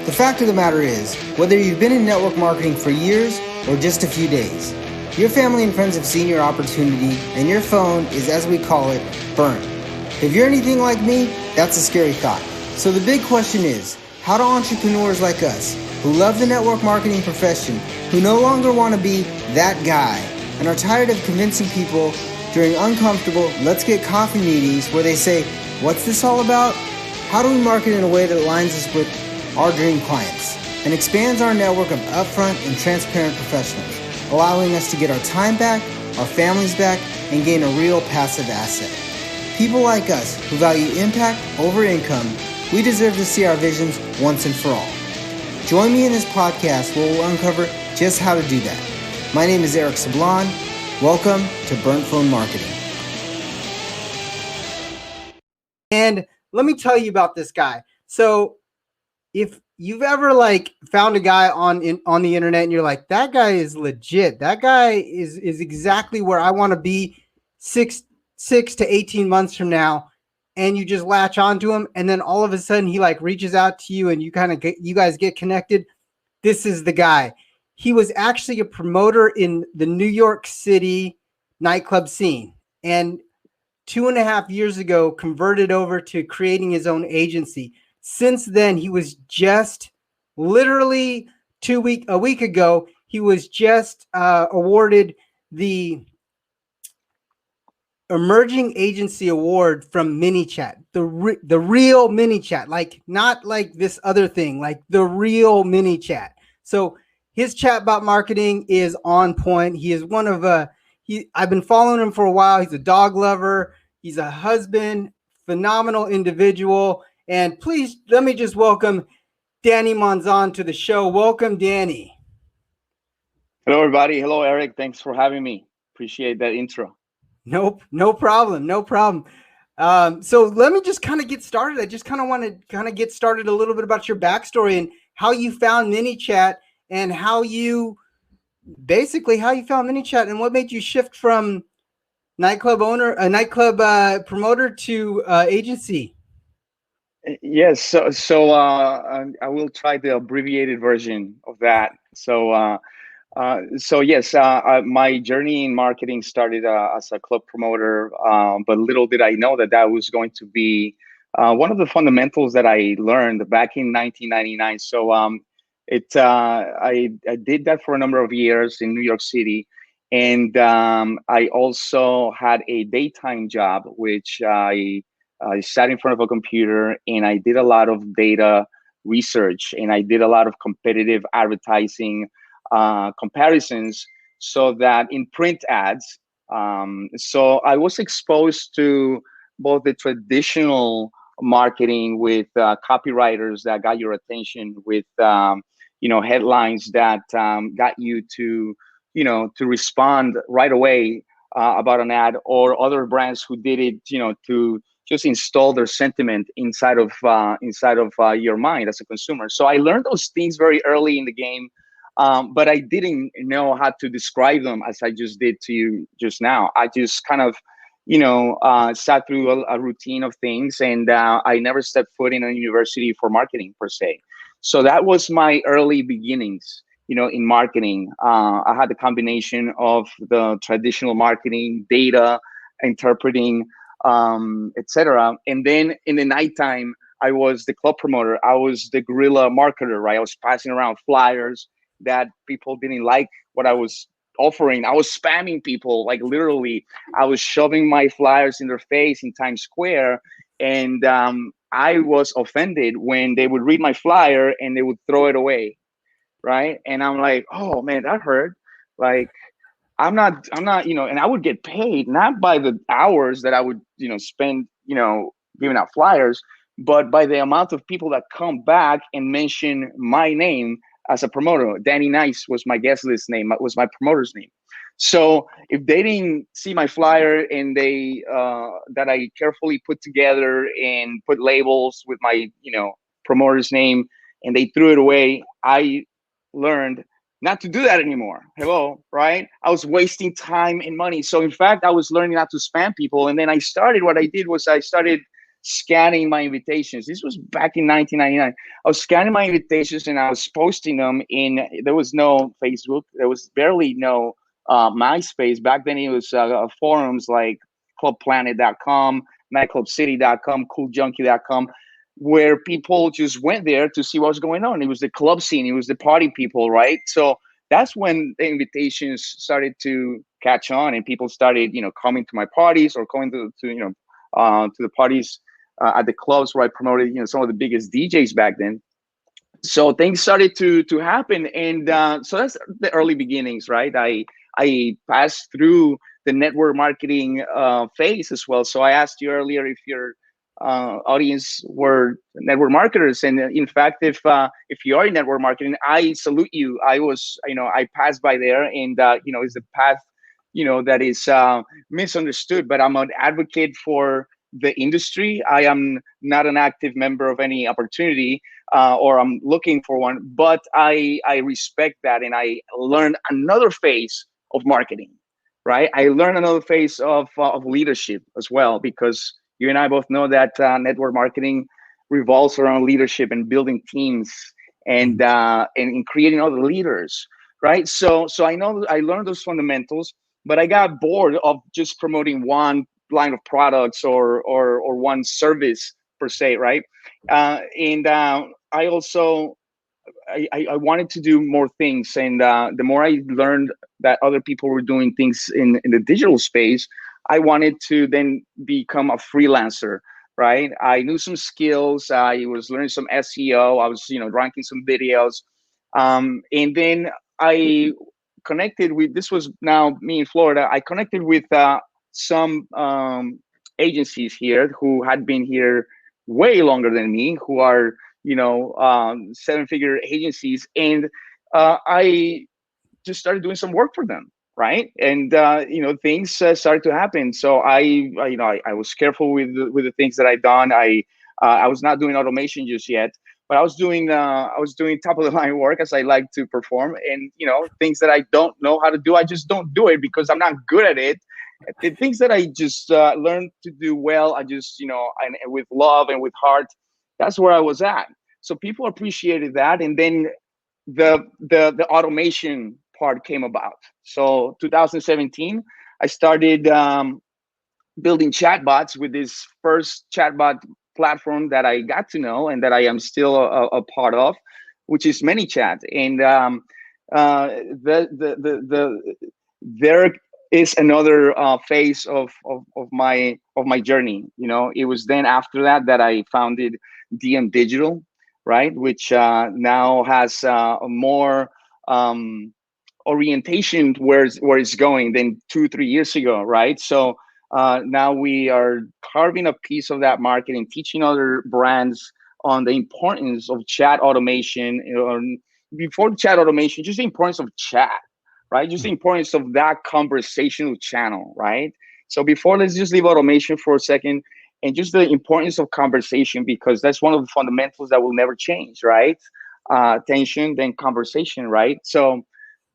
The fact of the matter is, whether you've been in network marketing for years or just a few days, your family and friends have seen your opportunity and your phone is, as we call it, burnt. If you're anything like me, that's a scary thought. So the big question is, how do entrepreneurs like us, who love the network marketing profession, who no longer want to be that guy, and are tired of convincing people during uncomfortable let's get coffee meetings where they say, what's this all about? How do we market in a way that aligns us with our dream clients and expands our network of upfront and transparent professionals, allowing us to get our time back, our families back, and gain a real passive asset? People like us who value impact over income, we deserve to see our visions once and for all. Join me in this podcast where we'll uncover just how to do that. My name is Eric Sablon. Welcome to Burnt Phone Marketing. And let me tell you about this guy. So if you've ever found a guy on the internet and you're like, that guy is legit, that guy is exactly where I want to be six to 18 months from now, and you just latch onto him, and then all of a sudden he reaches out to you and you guys get connected. This is the guy. He was actually a promoter in the New York City nightclub scene, and 2.5 years ago converted over to creating his own agency. Since then, he was just literally a week ago, he was just awarded the Emerging Agency Award from ManyChat, the real ManyChat, not like this other thing, like the real ManyChat. So his chatbot marketing is on point. He is one of I've been following him for a while. He's a dog lover. He's a husband, phenomenal individual. And please let me just welcome Danny Monzon to the show. Welcome, Danny. Hello, everybody. Hello, Eric. Thanks for having me. Appreciate that intro. Nope, no problem. So let me just kind of get started. I just kind of want to get started a little bit about your backstory and how you found ManyChat and how you found ManyChat and what made you shift from nightclub promoter to agency. Yes. So I will try the abbreviated version of that. So yes, my journey in marketing started as a club promoter, but little did I know that was going to be one of the fundamentals that I learned back in 1999. So I did that for a number of years in New York City, and I also had a daytime job, which I sat in front of a computer and I did a lot of data research and I did a lot of competitive advertising comparisons, so that in print ads, so I was exposed to both the traditional marketing with copywriters that got your attention, with headlines that got you to respond right away about an ad, or other brands who did it to just install their sentiment inside of your mind as a consumer. So I learned those things very early in the game. But I didn't know how to describe them as I just did to you just now. I just kind of, sat through a routine of things, and I never stepped foot in a university for marketing per se. So that was my early beginnings, in marketing. I had the combination of the traditional marketing, data, interpreting, etc. And then in the nighttime, I was the club promoter. I was the guerrilla marketer, right? I was passing around flyers that people didn't like what I was offering. I was spamming people, literally. I was shoving my flyers in their face in Times Square, and I was offended when they would read my flyer and they would throw it away, right? And I'm like, oh man, that hurt. I'm not, and I would get paid not by the hours that I would, spend, giving out flyers, but by the amount of people that come back and mention my name as a promoter. Danny Nice was my guest list name, was my promoter's name. So if they didn't see my flyer and they that I carefully put together and put labels with my promoter's name, and they threw it away, I learned not to do that anymore. Hello, right? I was wasting time and money. So in fact, I was learning not to spam people. And then what I did was I started scanning my invitations. This was back in 1999. I was scanning my invitations and I was posting them in. There was no Facebook. There was barely no MySpace. Back then, it was forums like clubplanet.com, nightclubcity.com, cooljunkie.com, where people just went there to see what was going on. It was the club scene. It was the party people, right? So that's when the invitations started to catch on, and people started, coming to my parties or going to the parties at the clubs where I promoted, some of the biggest DJs back then. So things started to happen, and so that's the early beginnings, right? I passed through the network marketing phase as well. So I asked you earlier if your audience were network marketers, and in fact, if you are in network marketing, I salute you. I passed by there, and it's a path, that is misunderstood. But I'm an advocate for the industry. I am not an active member of any opportunity, or I'm looking for one, but I respect that, and I learned another phase of marketing, right? I learned another phase of leadership as well, because you and I both know that network marketing revolves around leadership and building teams, and in creating other leaders, right? So I know I learned those fundamentals, but I got bored of just promoting one line of products or one service per se, right? And I also I wanted to do more things, and the more I learned that other people were doing things in the digital space, I wanted to then become a freelancer. Right, I knew some skills. I was learning some SEO. I was, ranking some videos, and then I connected with. This was now me in Florida. I connected with some agencies here who had been here way longer than me, who are, seven-figure agencies, and I just started doing some work for them, right? And things started to happen. So I was careful with the things that I've done. I was not doing automation just yet, but I was doing top of the line work, as I like to perform, and things that I don't know how to do, I just don't do it because I'm not good at it. The things that I just learned to do well, I just, and with love and with heart, that's where I was at. So people appreciated that, and then the automation part came about. So 2017, I started building chatbots with this first chatbot platform that I got to know and that I am still a part of, which is ManyChat. And there is another phase of my journey. It was then after that I founded DM Digital, right, which now has a more orientation where it's going than 2-3 years ago, right? So now we are carving a piece of that market and teaching other brands on the importance of chat automation. Before chat automation, just the importance of chat, right? Just the importance of that conversational channel, right? So before, let's just leave automation for a second, and just the importance of conversation, because that's one of the fundamentals that will never change, right? Attention, then conversation, right? So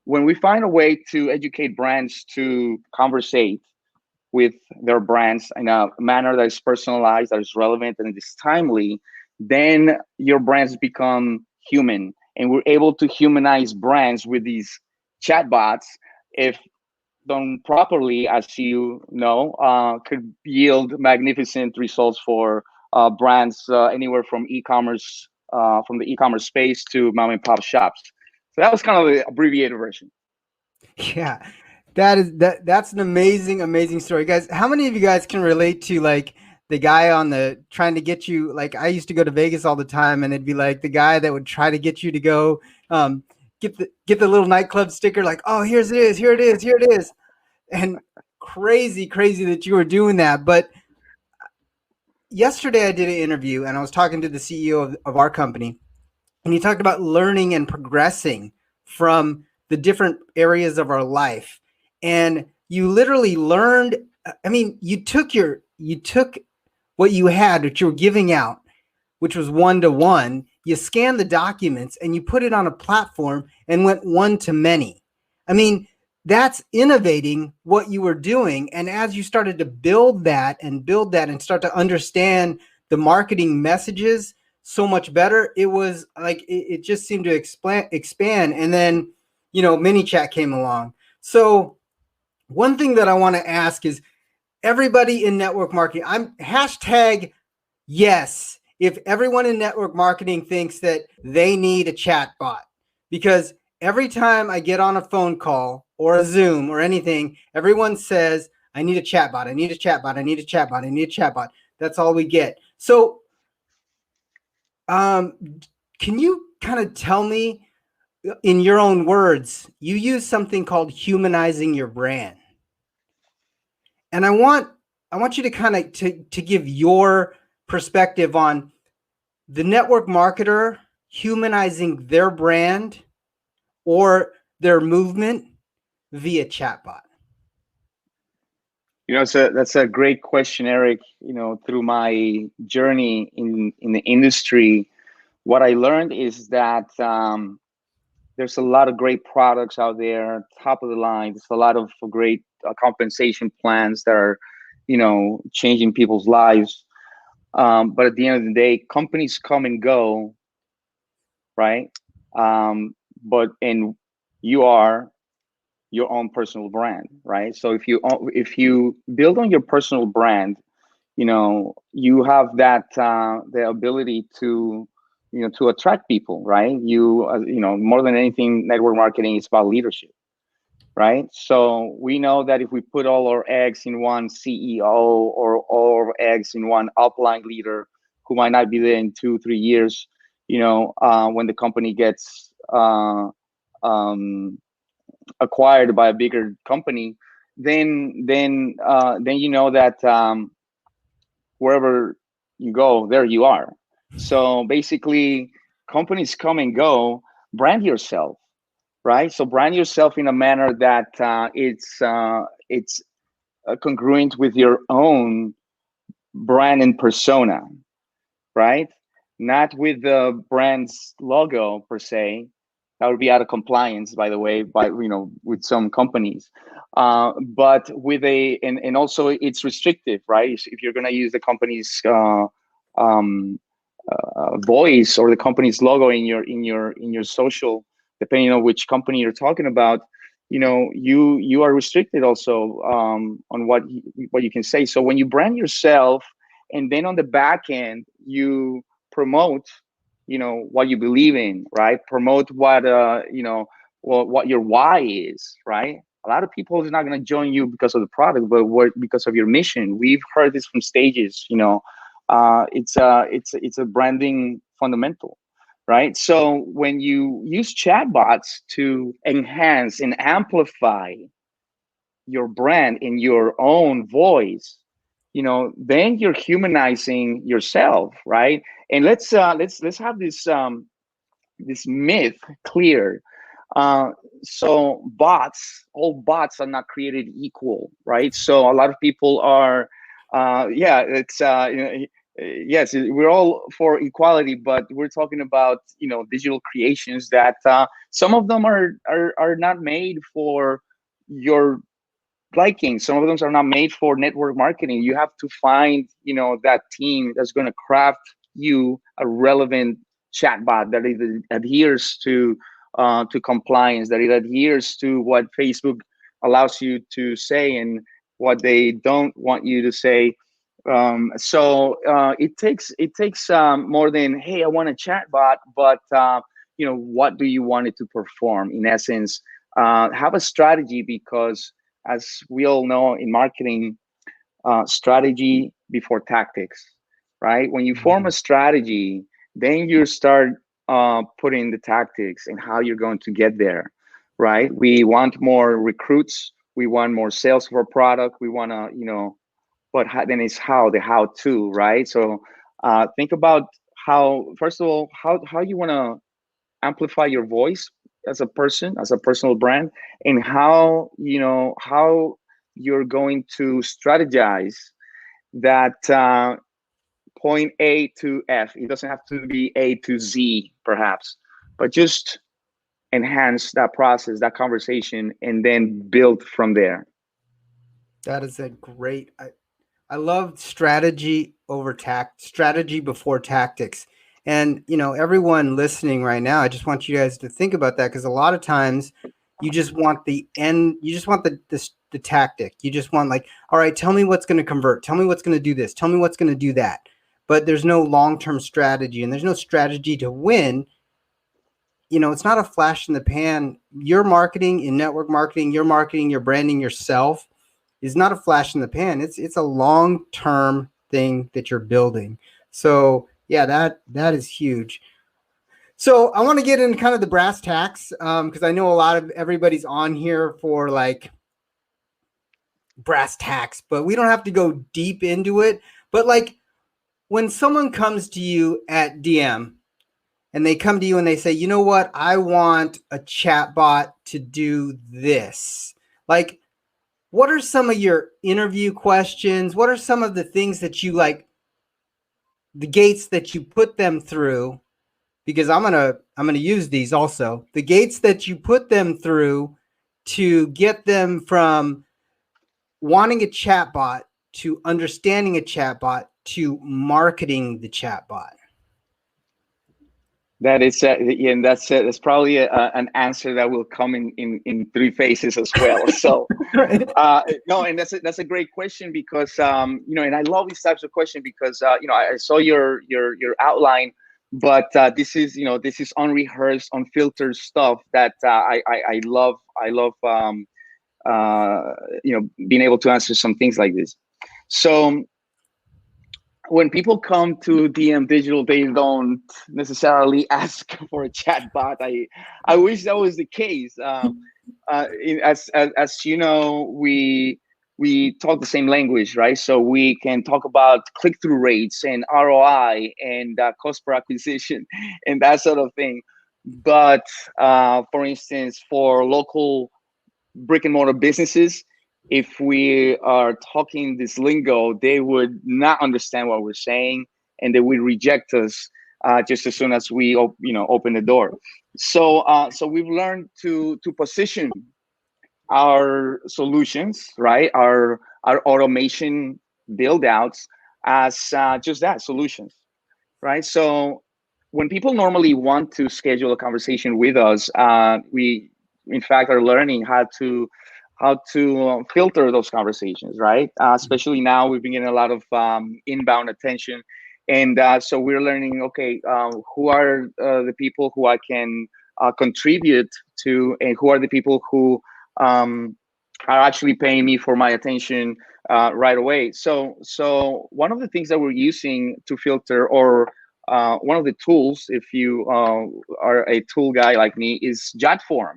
when we find a way to educate brands to conversate with their brands in a manner that is personalized, that is relevant, and is timely, then your brands become human. And we're able to humanize brands with these chatbots, if done properly, as you know, could yield magnificent results for brands anywhere from e-commerce, from the e-commerce space to mom and pop shops. So that was kind of the abbreviated version. Yeah, that's an amazing story, guys. How many of you guys can relate to like the guy on the trying to get you? Like, I used to go to Vegas all the time, and it'd be like the guy that would try to get you to go get the little nightclub sticker, like, oh, here it is, and crazy that you were doing that. But yesterday I did an interview, and I was talking to the CEO of our company, and he talked about learning and progressing from the different areas of our life. And you literally learned, I mean, you took what you had, which you were giving out, which was 1-to-1, you scanned the documents and you put it on a platform and went one to many. I mean, that's innovating what you were doing. And as you started to build that and start to understand the marketing messages so much better. It was like it just seemed to expand. And then, ManyChat came along. So one thing that I want to ask is, everybody in network marketing, I'm hashtag yes, if everyone in network marketing thinks that they need a chat bot, because every time I get on a phone call or a Zoom or anything, everyone says, I need a chat bot. I need a chat bot. I need a chat bot. I need a chat bot. That's all we get. So, can you kind of tell me in your own words, you use something called humanizing your brand. And I want you to kind of to give your perspective on the network marketer humanizing their brand or their movement via chatbot. That's a great question, Eric. Through my journey in the industry, what I learned is that there's a lot of great products out there, top of the line. There's a lot of great compensation plans that are, changing people's lives. But at the end of the day, companies come and go, right? And you are your own personal brand, right? So if you build on your personal brand, you have that the ability to to attract people, right? More than anything, network marketing is about leadership, right? So we know that if we put all our eggs in one CEO or all our eggs in one upline leader who might not be there in 2-3 years, when the company gets acquired by a bigger company, then you know that wherever you go, there you are. So basically, companies come and go. Brand yourself, right? So brand yourself in a manner that it's congruent with your own brand and persona, right? Not with the brand's logo per se. That would be out of compliance, by the way, with some companies. But with and also it's restrictive, right? If you're going to use the company's um, voice or the company's logo in your social, depending on which company you're talking about, you are restricted also on what you can say. So when you brand yourself, and then on the back end you promote, what you believe in, right? Promote what your why is, right? A lot of people is not going to join you because of the product, but because of your mission. We've heard this from stages. It's a branding fundamental, right? So when you use chatbots to enhance and amplify your brand in your own voice, then you're humanizing yourself, right? And let's have this myth clear. So all bots are not created equal, right? So a lot of people are, yeah, it's yes, we're all for equality, but we're talking about digital creations that some of them are not made for your liking. Some of them are not made for network marketing. You have to find that team that's going to craft you a relevant chatbot that adheres to compliance, that it adheres to what Facebook allows you to say and what they don't want you to say. So it takes more than, hey, I want a chatbot, but what do you want it to perform? In essence, have a strategy, because as we all know in marketing, strategy before tactics, right? When you form a strategy, then you start putting the tactics and how you're going to get there, right? We want more recruits. We want more sales for a product. We want to, but then it's the how to, right? So think about how, first of all, how you want to amplify your voice as a person, as a personal brand, and how you're going to strategize that point A to F. It doesn't have to be A to Z, perhaps, but just enhance that process, that conversation, and then build from there. That is a great. I love strategy before tactics. And everyone listening right now, I just want you guys to think about that, because a lot of times you just want the end, you just want the tactic. You just want, like, all right, tell me what's going to convert, tell me what's going to do this, tell me what's going to do that. But there's no long-term strategy, and there's no strategy to win. It's not a flash in the pan. Your marketing in network marketing, your branding yourself is not a flash in the pan. It's a long-term thing that you're building. So yeah, that is huge. So I want to get into kind of the brass tacks, because I know a lot of everybody's on here for like brass tacks, but we don't have to go deep into it. But like, when someone comes to you at DM and they come to you and they say, you know what, I want a chatbot to do this. Like, what are some of your interview questions? What are some of the things that you like, the gates that you put them through? Because I'm gonna use these also. The gates that you put them through to get them from wanting a chatbot to understanding a chatbot to marketing the chatbot. That is, yeah, and that's probably an answer that will come in three phases as well. So, no, and that's a great question, because and I love these types of questions, because I saw your outline, but this is unrehearsed, unfiltered stuff that I love. I love being able to answer some things like this. So when people come to DM Digital, they don't necessarily ask for a chatbot. I wish that was the case. As you know, we talk the same language, right? So we can talk about click-through rates and ROI and cost per acquisition and that sort of thing. But for instance, for local brick and mortar businesses, if we are talking this lingo, they would not understand what we're saying, and they would reject us just as soon as we open the door. So we've learned to position our solutions, right? Our automation build outs as just that, solutions, right? So when people normally want to schedule a conversation with us, we in fact are learning how to filter those conversations, right? Especially now, we've been getting a lot of inbound attention, and so we're learning. Okay, who are the people who I can contribute to, and who are the people who are actually paying me for my attention right away. So one of the things that we're using to filter, or one of the tools, if you are a tool guy like me, is JotForm.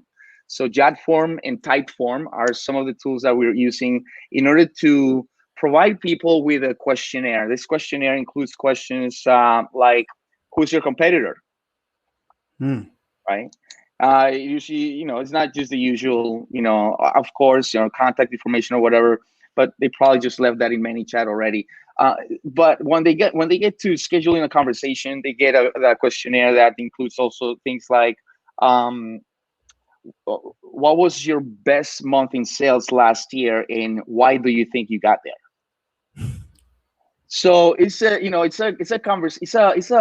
So JotForm and Typeform are some of the tools that we're using in order to provide people with a questionnaire. This questionnaire includes questions like, who's your competitor? Right? Usually, it's not just the usual, of course, contact information or whatever, but they probably just left that in ManyChat already. But when they get to scheduling a conversation, they get a questionnaire that includes also things like, what was your best month in sales last year, and why do you think you got there? So it's a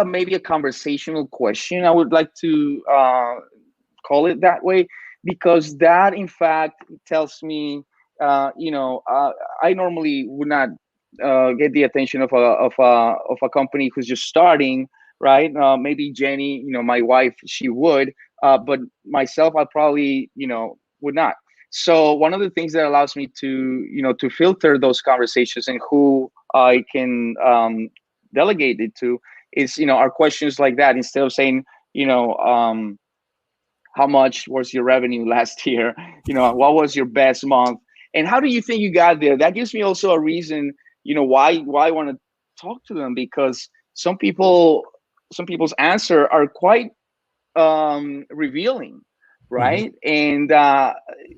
maybe a conversational question. I would like to call it that way, because that in fact tells me, I normally would not get the attention of a company who's just starting, right? Maybe Jenny, my wife, she would, but myself, I probably, would not. So one of the things that allows me to filter those conversations and who I can delegate it to is, our questions like that. Instead of saying, how much was your revenue last year? What was your best month? And how do you think you got there? That gives me also a reason, why I want to talk to them, because some people's answer are quite revealing, right? And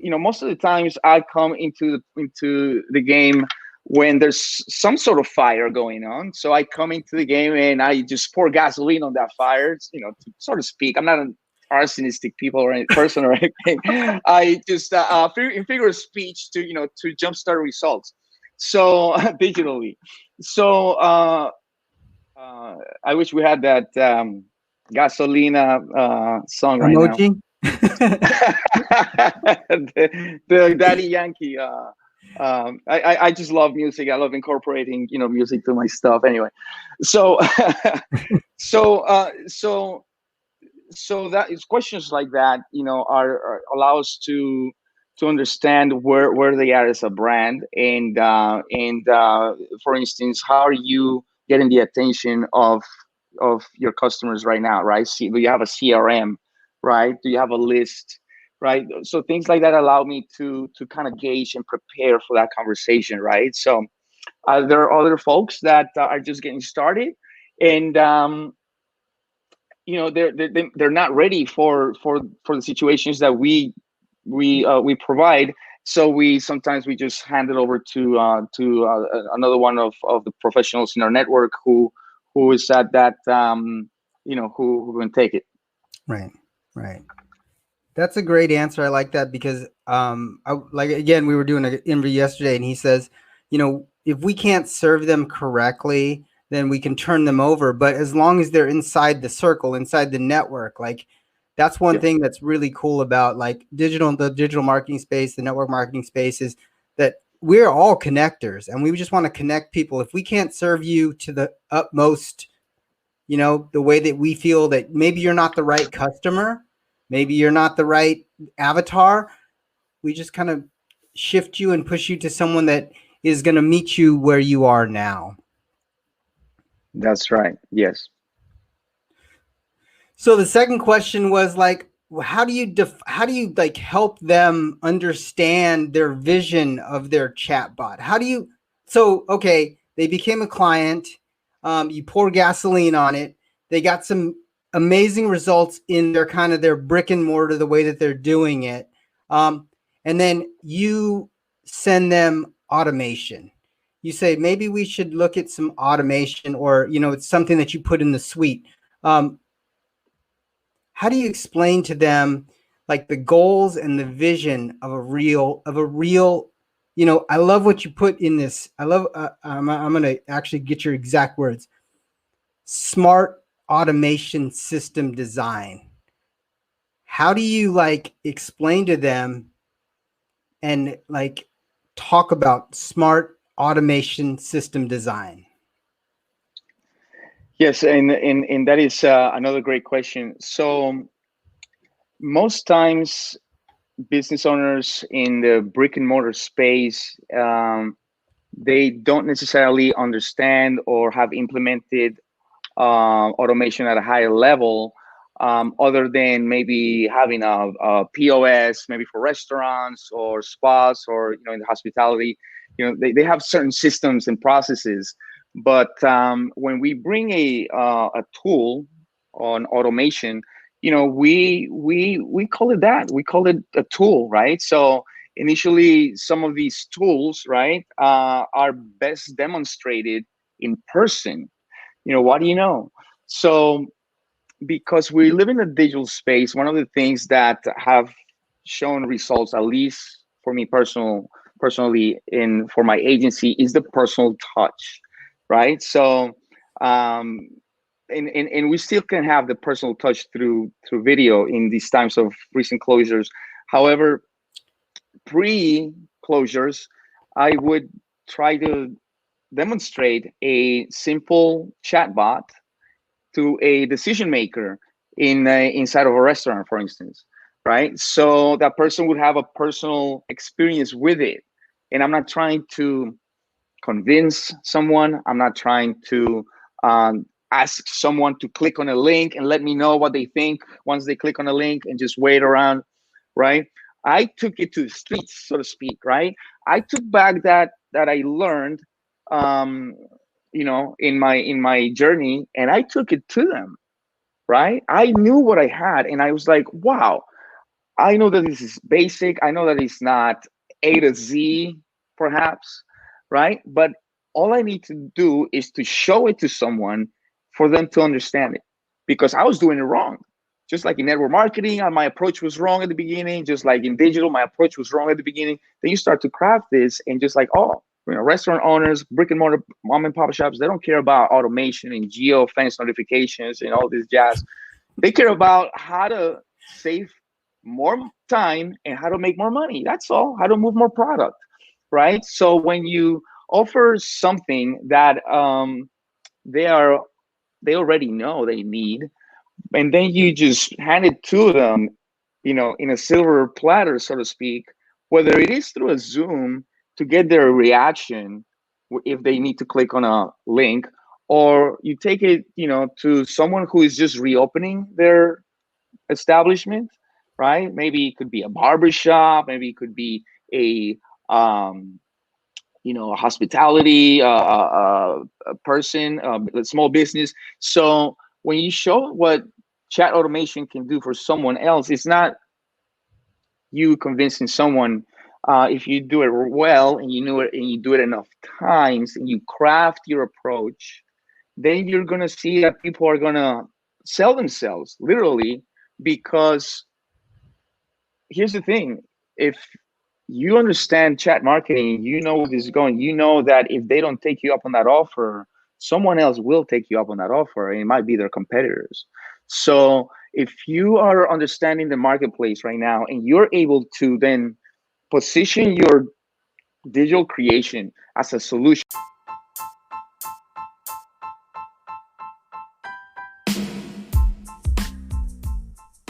most of the times I come into the game when there's some sort of fire going on. So I come into the game and I just pour gasoline on that fire, to sort of speak. I'm not an arsonistic people or any person or anything. I just in figure of speech to jumpstart results. So digitally. So I wish we had that gasolina song right now. Emoji. The Daddy Yankee. I just love music. I love incorporating music to my stuff. Anyway, so so so that is questions like that are allow us to understand where they are as a brand, and for instance, how are you getting the attention of your customers right now, right? Do you have a CRM, right? Do you have a list, right? So things like that allow me to kind of gauge and prepare for that conversation, right? So there are other folks that are just getting started, and they're not ready for the situations that we provide. So we just hand it over to another one of the professionals in our network who is at that who can take it. Right. Right. That's a great answer. I like that because again, we were doing an interview yesterday and he says, if we can't serve them correctly, then we can turn them over. But as long as they're inside the circle, inside the network, like that's one thing that's really cool about like the digital marketing space, the network marketing space, is that we're all connectors and we just want to connect people. If we can't serve you to the utmost, the way that we feel that maybe you're not the right customer, maybe you're not the right avatar, we just kind of shift you and push you to someone that is going to meet you where you are now. That's right. Yes. So the second question was like, how do you like help them understand their vision of their chatbot? Okay, they became a client. You pour gasoline on it. They got some amazing results in their brick and mortar, the way that they're doing it. And then you send them automation. You say, maybe we should look at some automation, or, it's something that you put in the suite. How do you explain to them like the goals and the vision of a real, I love what you put in this. I love, I'm going to actually get your exact words. Smart automation system design. How do you like explain to them and like talk about smart automation system design? Yes, and that is another great question. So most times business owners in the brick and mortar space, they don't necessarily understand or have implemented automation at a higher level, other than maybe having a POS, maybe for restaurants or spas, or in the hospitality. They have certain systems and processes. But when we bring a tool on automation, we call it that. We call it a tool, right? So initially, some of these tools, right, are best demonstrated in person. What do you know? So because we live in a digital space, one of the things that have shown results, at least for me personally, in for my agency, is the personal touch, right? So and we still can have the personal touch through video in these times of recent closures. However, pre-closures, I would try to demonstrate a simple chatbot to a decision maker inside of a restaurant, for instance, right? So that person would have a personal experience with it. And I'm not trying to convince someone. I'm not trying to ask someone to click on a link and let me know what they think once they click on a link and just wait around, right? I took it to the streets, so to speak, right? I took back that I learned, in my journey, and I took it to them, right? I knew what I had, and I was like, wow, I know that this is basic. I know that it's not A to Z, perhaps, right? But all I need to do is to show it to someone for them to understand it, because I was doing it wrong. Just like in network marketing, my approach was wrong at the beginning. Just like in digital, my approach was wrong at the beginning. Then you start to craft this and just like, oh, restaurant owners, brick and mortar mom and pop shops, they don't care about automation and geo fence notifications and all this jazz. They care about how to save more time and how to make more money. That's all. How to move more product, right? So when you offer something that they are they already know they need, and then you just hand it to them, in a silver platter, so to speak, whether it is through a Zoom to get their reaction if they need to click on a link, or you take it, to someone who is just reopening their establishment, right? Maybe it could be a barber shop, maybe it could be a hospitality a person, a small business. So when you show what chat automation can do for someone else, it's not you convincing someone. If you do it well and you know it and you do it enough times and you craft your approach, then you're gonna see that people are gonna sell themselves literally, because here's the thing: if you understand chat marketing, you know where this is going, you know that if they don't take you up on that offer, someone else will take you up on that offer, and it might be their competitors. So if you are understanding the marketplace right now and you're able to then position your digital creation as a solution.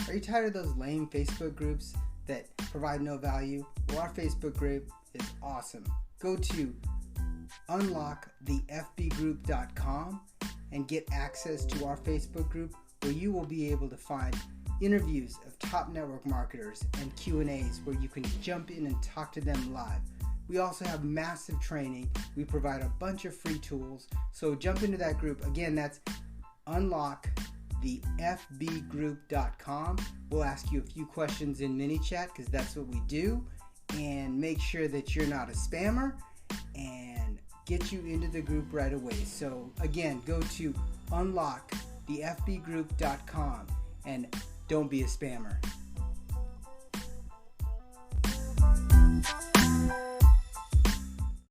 Are you tired of those lame Facebook groups that provide no value? Well, our Facebook group is awesome. Go to unlockthefbgroup.com and get access to our Facebook group, where you will be able to find interviews of top network marketers and Q&As where you can jump in and talk to them live. We also have massive training. We provide a bunch of free tools. So jump into that group. Again, that's unlockthefbgroup.com. We'll ask you a few questions in ManyChat because that's what we do, and make sure that you're not a spammer and get you into the group right away. So again, go to unlockthefbgroup.com and don't be a spammer.